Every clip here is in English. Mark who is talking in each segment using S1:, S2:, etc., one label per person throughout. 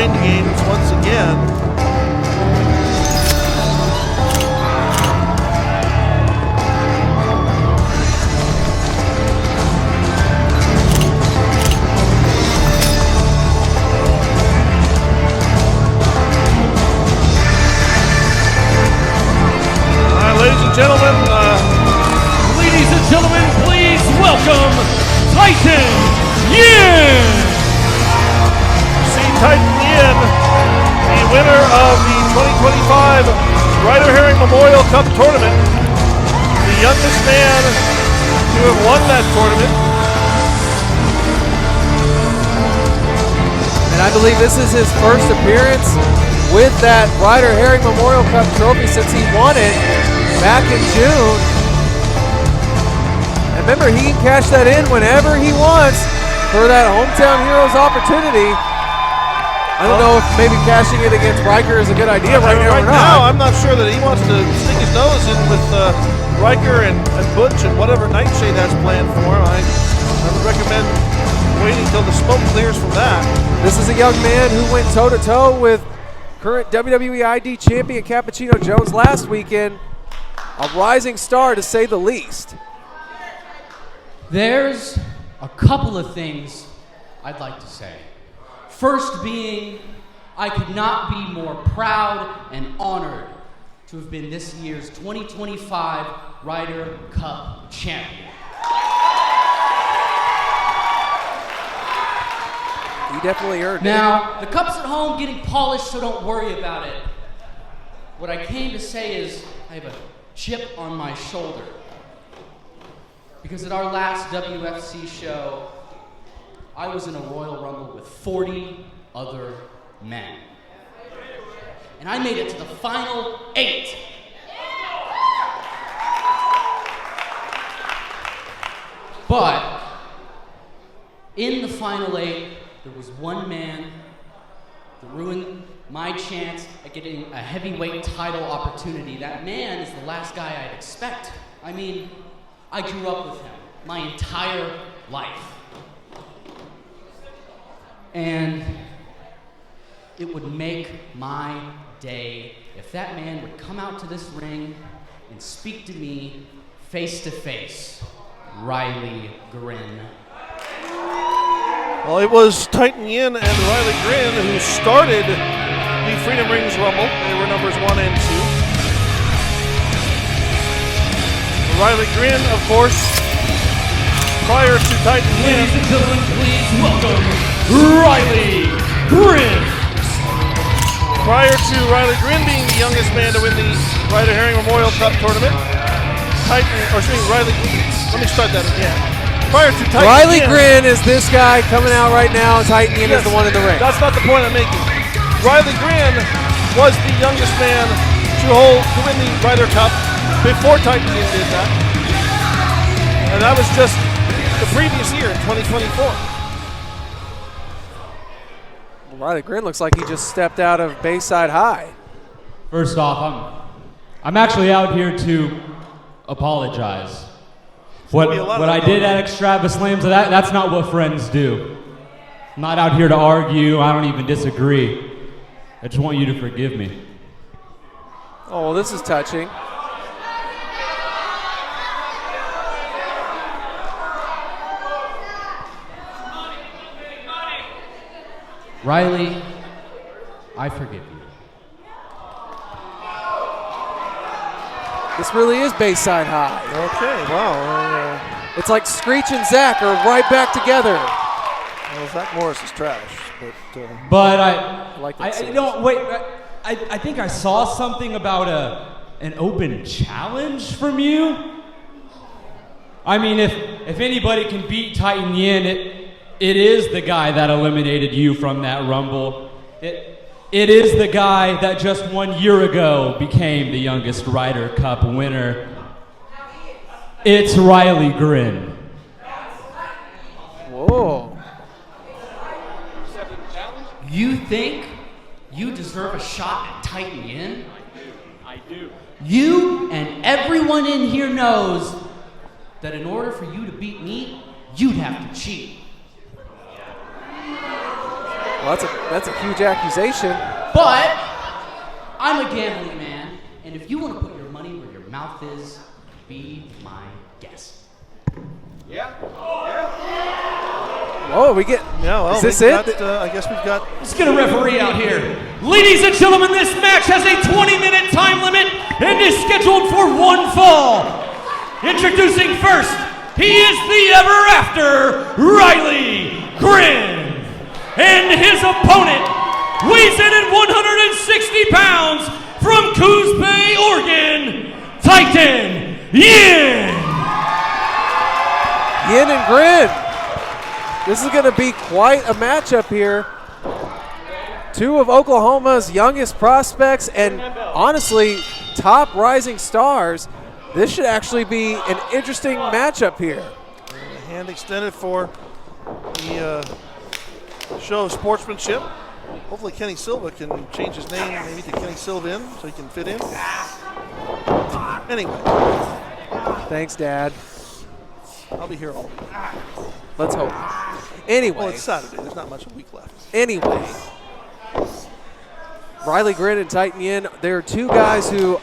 S1: mind games once again.
S2: Ladies and gentlemen, please welcome Titan Yin!
S1: See Titan Yin, the winner of the 2025 Ryder Herring Memorial Cup Tournament, the youngest man to have won that tournament.
S3: And I believe this is his first appearance with that Ryder Herring Memorial Cup trophy since he won it back in June. And remember, he can cash that in whenever he wants for that Hometown Heroes opportunity. I don't know if maybe cashing it against Riker is a good idea right now or not.
S1: Right now, I'm not sure that he wants to stick his nose in with Riker and Butch and whatever Nightshade has planned for him. I would recommend waiting until the smoke clears from that.
S3: This is a young man who went toe-to-toe with current WWE ID champion Cappuccino Jones last weekend. A rising star, to say the least.
S2: There's a couple of things I'd like to say. First being, I could not be more proud and honored to have been this year's 2025 Ryder Cup champion.
S3: You definitely earned it.
S2: Now, the cup's at home getting polished, so don't worry about it. What I came to say is, I have a chip on my shoulder. Because at our last WFC show, I was in a Royal Rumble with 40 other men. And I made it to the final 8. But in the final 8, there was one man that ruined my chance at getting a heavyweight title opportunity. That man is the last guy I'd expect. I mean, I grew up with him my entire life. And it would make my day if that man would come out to this ring and speak to me face to face. Riley Grin.
S1: Well, it was Titan Yin and Riley Grinn who started the Freedom Rings Rumble. They were numbers 1 and 2. Riley Grinn, of course, prior to Titan Yin.
S2: Ladies and gentlemen, please welcome Riley Grinn.
S1: Prior to Riley Grinn being the youngest man to win the Ryder Herring Memorial Cup Tournament, Riley, let me start that again. Prior to Titan
S3: Riley
S1: Yin,
S3: Grin is this guy coming out right now. Titan Yin is the one in the ring.
S1: That's not the point I'm making. Riley Grinn was the youngest man to win the Ryder Cup before Titan Yin did that. And that was just the previous year in 2024.
S3: Well, Riley Grin looks like he just stepped out of Bayside High.
S4: First off, I'm actually out here to apologize. What I did at Extrava Slams, that's not what friends do. I'm not out here to argue. I don't even disagree. I just want you to forgive me.
S3: Oh, well, this is touching.
S2: Riley, I forgive you.
S3: This really is Bayside High.
S1: Okay, wow.
S3: It's like Screech and Zach are right back together.
S1: Well, Zach Morris is trash,
S4: But I think I saw something about an open challenge from you. I mean, if anybody can beat Titan Yin, it is the guy that eliminated you from that Rumble. It is the guy that just 1 year ago became the youngest Ryder Cup winner. It's Riley Grin.
S3: Whoa.
S2: You think you deserve a shot at Titan Yin?
S4: I do.
S2: You and everyone in here knows that in order for you to beat me, you'd have to cheat.
S3: Well, that's a huge accusation.
S2: But I'm a gambling man, and if you want to put your money where your mouth is, be my guest.
S3: Oh, we get.
S1: Yeah, well,
S3: is this
S1: we've
S3: it?
S1: got, I guess we've got.
S4: Let's get a referee out here. Ladies and gentlemen, this match has a 20-minute time limit and is scheduled for one fall. Introducing first, he is the ever after Riley Grinn. And his opponent weighs in at 160 pounds from Coos Bay, Oregon, Titan Yin.
S3: Yin and Grin. This is going to be quite a matchup here. Two of Oklahoma's youngest prospects and honestly top rising stars. This should actually be an interesting matchup here.
S1: A hand extended for the show of sportsmanship. Hopefully Kenny Silva can change his name maybe to Kenny Sylvan so he can fit in. Anyway.
S3: Thanks, Dad.
S1: I'll be here all week.
S3: Let's hope. Anyway.
S1: Well, it's Saturday. There's not much of a week left.
S3: Anyway. Riley Grinn and Titan Yin, there are two guys who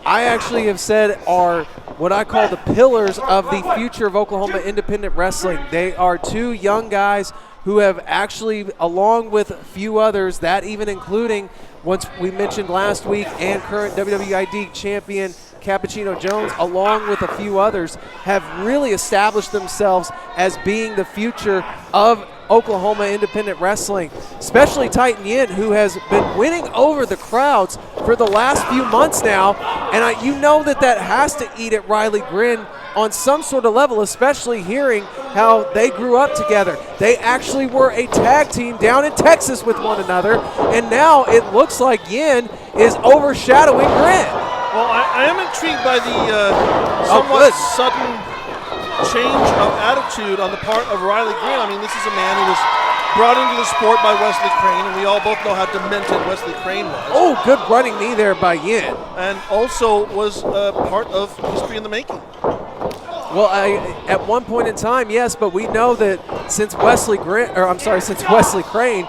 S3: I actually have said are what I call the pillars of the future of Oklahoma independent wrestling. They are two young guys who have actually, along with a few others, that even including, once we mentioned last week, and current WWID champion Cappuccino Jones, along with a few others, have really established themselves as being the future of Oklahoma independent wrestling, especially Titan Yin, who has been winning over the crowds for the last few months now. And you know that has to eat at Riley Grinn on some sort of level, especially hearing how they grew up together. They actually were a tag team down in Texas with one another, and now it looks like Yin is overshadowing Grinn.
S1: Well, I am intrigued by the somewhat sudden change of attitude on the part of Riley Grinn. I mean, this is a man who was brought into the sport by Wesley Crane, and we all both know how demented Wesley Crane was.
S3: Oh, good running knee there by Yin.
S1: And also was part of history in the making.
S3: Well, at one point in time, yes, but we know that since Wesley Crane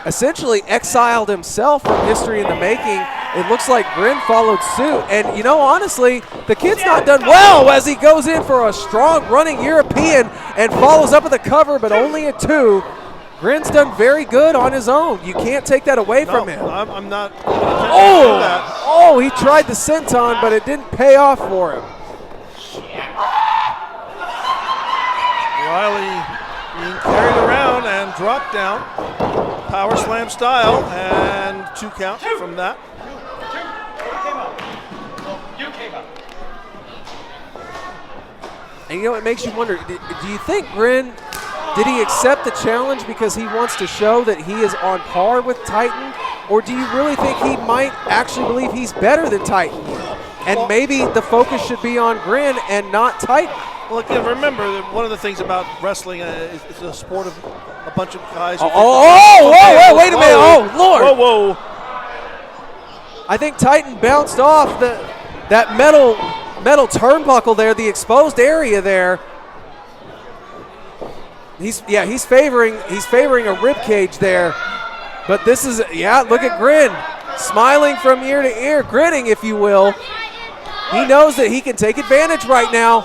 S3: essentially exiled himself from history in the making, it looks like Grinn followed suit. And, you know, honestly, the kid's not done well as he goes in for a strong running European and follows up with a cover, but only a 2. Grinn's done very good on his own. You can't take that away from him.
S1: I'm not.
S3: Oh, he tried the senton, but it didn't pay off for him.
S1: Riley being carried around and dropped down. Power slam style, and 2 count from that.
S3: And you know, it makes you wonder, do you think Grinn, did he accept the challenge because he wants to show that he is on par with Titan? Or do you really think he might actually believe he's better than Titan? And maybe the focus should be on Grinn and not Titan?
S1: Well, again, remember that one of the things about wrestling is it's a sport of a bunch of guys.
S3: Wait a minute. Oh, Lord.
S1: Whoa.
S3: I think Titan bounced off that metal turnbuckle there, the exposed area there. He's favoring a rib cage there. But this is, look at Grinn, smiling from ear to ear, grinning, if you will. He knows that he can take advantage right now.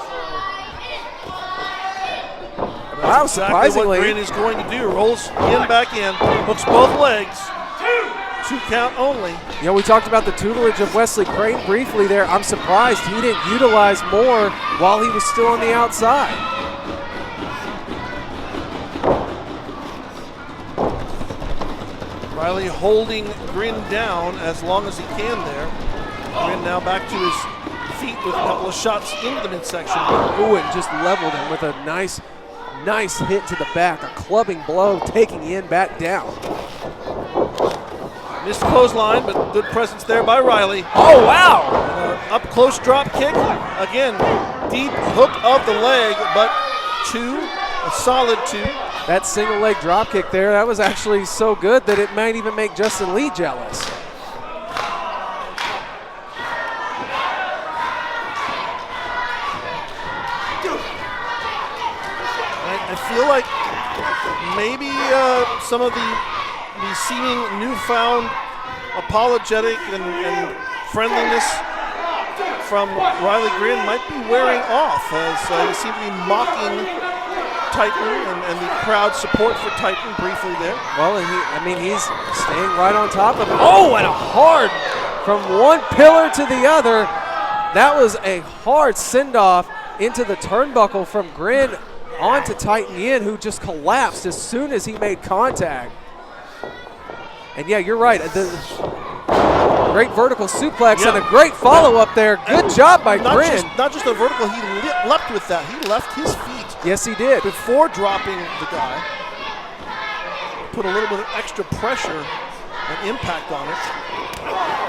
S3: Wow, surprisingly.
S1: What Grinn is going to do, rolls back in, hooks both legs. 2 count only.
S3: You know, we talked about the tutelage of Wesley Crane briefly there. I'm surprised he didn't utilize more while he was still on the outside.
S1: Riley holding Grinn down as long as he can there. Grinn now back to his feet with a couple of shots into the midsection.
S3: Ooh, and just leveled him with a nice hit to the back, a clubbing blow, taking Yin back down.
S1: Missed clothesline, but good presence there by Riley.
S3: Oh, wow!
S1: Up close drop kick. Again, deep hook of the leg, but 2, a solid 2.
S3: That single leg drop kick there, that was actually so good that it might even make Justin Lee jealous.
S1: I feel like maybe some of the the seeming newfound apologetic and friendliness from Riley Grinn might be wearing off, as he seemed to be mocking Titan and the crowd support for Titan briefly there.
S3: Well, and he's staying right on top of it. Oh, and a hard from one pillar to the other. That was a hard send-off into the turnbuckle from Grin onto Titan Yin, who just collapsed as soon as he made contact. And yeah, you're right. Great vertical suplex and a great follow-up there. Good job by Grin.
S1: Not just a vertical, he leapt with that. He left his feet.
S3: Yes, he did.
S1: Before dropping the guy. Put a little bit of extra pressure and impact on it.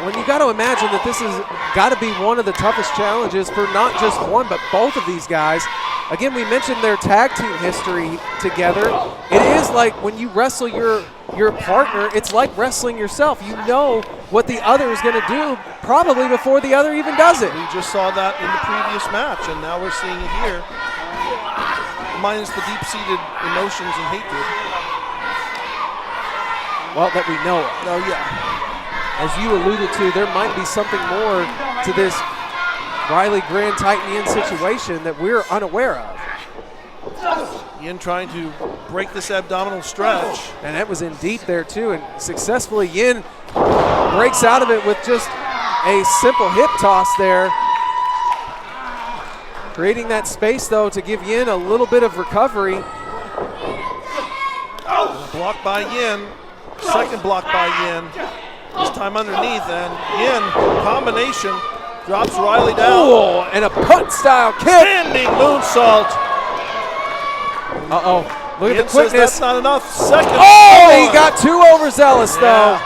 S3: Well, you got to imagine that this has got to be one of the toughest challenges for not just one, but both of these guys. Again, we mentioned their tag team history together. It is like when you wrestle your partner, it's like wrestling yourself. You know what the other is going to do probably before the other even does it.
S1: We just saw that in the previous match, and now we're seeing it here. Minus the deep-seated emotions and hatred.
S3: Well, that we know of.
S1: Oh, yeah.
S3: As you alluded to, there might be something more to this Riley Grinn Titan Yin situation that we're unaware of.
S1: Yin trying to break this abdominal stretch.
S3: And that was in deep there too, and successfully Yin breaks out of it with just a simple hip toss there. Creating that space though to give Yin a little bit of recovery.
S1: Blocked by Yin, second block by Yin. This time underneath, and Yin, combination, drops Riley down.
S3: Oh, and a punt style kick.
S1: Standing moonsault.
S3: Uh-oh, look
S1: Yin
S3: at the quickness.
S1: says that's not enough. Second.
S3: Oh, he got too overzealous though.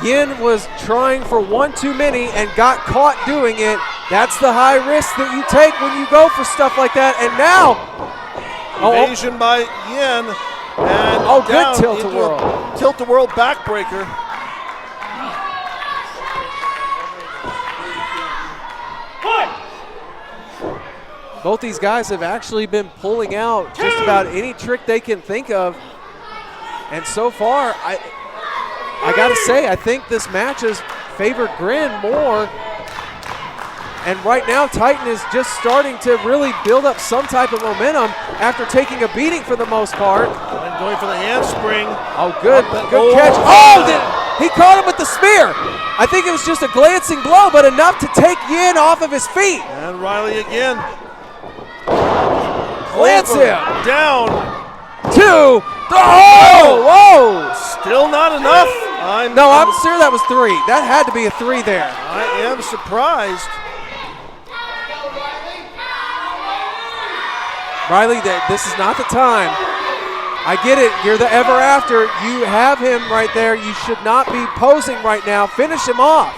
S3: Yin was trying for one too many and got caught doing it. That's the high risk that you take when you go for stuff like that. And now,
S1: evasion by Yin. And
S3: good tilt-a-whirl.
S1: Tilt-a-whirl backbreaker.
S3: Both these guys have actually been pulling out just about any trick they can think of. And so far, I gotta say, I think this match has favored Grin more. And right now, Titan is just starting to really build up some type of momentum after taking a beating for the most part.
S1: And going for the handspring.
S3: Oh, good catch. Oh, he caught him with the spear. I think it was just a glancing blow, but enough to take Yin off of his feet.
S1: And Riley again.
S3: Glance him.
S1: Down.
S3: 2. Whoa.
S1: Still not enough.
S3: I'm sure that was 3. That had to be a 3 there.
S1: I am surprised.
S3: Riley, this is not the time. I get it. You're the ever after. You have him right there. You should not be posing right now. Finish him off.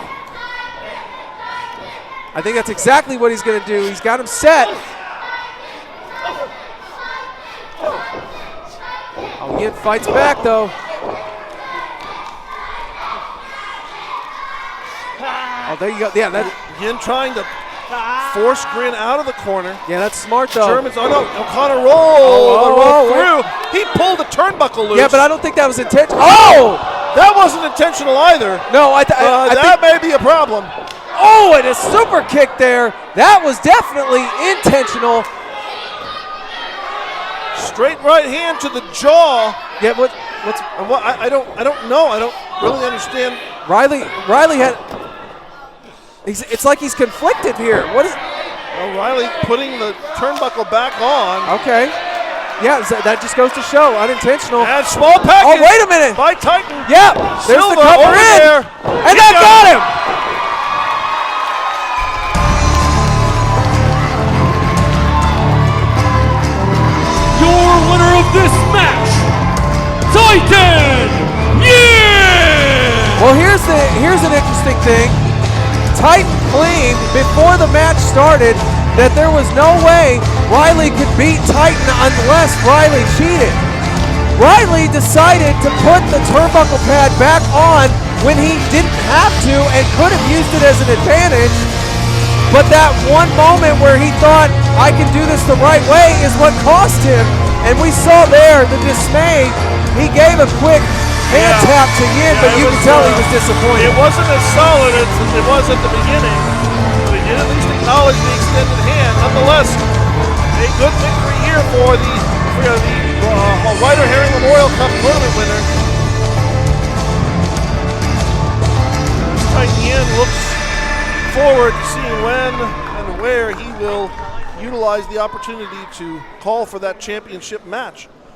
S3: I think that's exactly what he's going to do. He's got him set. Oh, Yin fights back, though. Oh, there you go. Yeah, that.
S1: Yin trying to force Grin out of the corner.
S3: Yeah, that's smart, though.
S1: Germans, O'Connor rolled through. He pulled the turnbuckle loose.
S3: Yeah, but I don't think that was intentional. Oh!
S1: That wasn't intentional either.
S3: No, I
S1: that may be a problem.
S3: Oh, and a super kick there. That was definitely intentional.
S1: Straight right hand to the jaw.
S3: Yeah,
S1: I don't know. I don't really understand.
S3: Riley had. It's like he's conflicted here. What is?
S1: Well, Riley putting the turnbuckle back on.
S3: Okay. Yeah, that just goes to show unintentional.
S1: And small package.
S3: Oh, wait a minute.
S1: By Titan.
S3: Yeah, there's
S1: Silva
S3: the cover
S1: over
S3: in.
S1: There.
S3: And that got him.
S4: Your winner of this match, Titan Yin!
S3: Well, here's an interesting thing. Titan claimed before the match started that there was no way Riley could beat Titan unless Riley cheated. Riley decided to put the turnbuckle pad back on when he didn't have to and could have used it as an advantage. But that one moment where he thought, I can do this the right way, is what cost him. And we saw there the dismay He gave a quick hand tap to Yin, but you can tell he was disappointed.
S1: It wasn't as solid as it was at the beginning, but he did at least acknowledge the extended hand. Nonetheless, a good victory here for the Ryder Herring Memorial Cup tournament winner. Titan Yin looks forward to seeing when and where he will utilize the opportunity to call for that championship match.